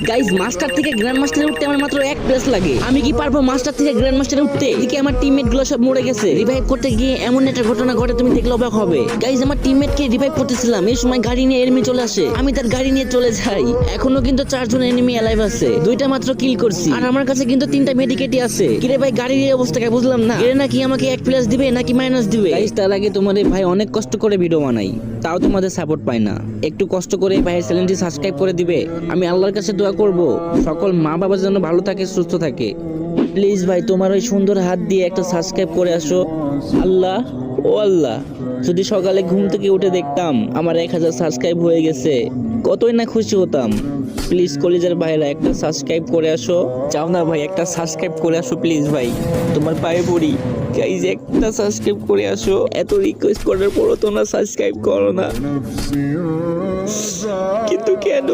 Guys master থেকে grand মাস্টারে উঠতে আমার মাত্র এক প্লেস লাগে। আমি কি পারবো মাস্টার থেকে গ্র্যান্ড মাস্টারে উঠতে? এদিকে আমার টিমমেট গুলো সব মরে গেছে। রিভাইভ করতে গিয়ে এমন একটা ঘটনা ঘটে তুমি দেখলে অবাক হবে। গাইস আমার টিমমেট কে রিভাইভ করতেছিলাম, এই সময় গাড়ি নিয়ে এনিমি চলে আসে। আমি তার গাড়ি নিয়ে চলে যাই। এখনো কিন্তু 4 জন এনিমি অ্যালাইভ আছে। 2টা মাত্র কিল করছি আর আমার কাছে কিন্তু 3টা মেডিকেটই আছে। কিরে ভাই গাড়ির এই অবস্থাকে বুঝলাম না। এর নাকি আমাকে 1 প্লাস দিবে নাকি মাইনাস দিবে? গাইস তার আগে তোমাদের ভাই অনেক কষ্ট করে ভিডিও বানাই, তাও তোমাদের সাপোর্ট পাই না। একটু কষ্ট করে ভাইয়ের চ্যানেলটি সাবস্ক্রাইব করে দিবে। আমি আল্লাহর কাছে দোয়া করব সকল মা বাবা যেন ভালো থাকে, সুস্থ থাকে। প্লিজ ভাই তোমার ওই সুন্দর হাত দিয়ে একটা সাবস্ক্রাইব করে আসো। আল্লাহ ও আল্লাহ, যদি সকালে ঘুম থেকে উঠে দেখতাম আমার 1000 সাবস্ক্রাইব হয়ে গেছে, কতই না খুশি হতাম। প্লিজ কলিজার ভাইরা একটা সাবস্ক্রাইব করে আসো। চাও না ভাই একটা সাবস্ক্রাইব করে আসো প্লিজ ভাই, তোমার পায়ে পড়ি। গাইজ একটা সাবস্ক্রাইব করে আসো। এত রিকোয়েস্ট করার পরও তোমরা সাবস্ক্রাইব করো না, কিন্তু কেন?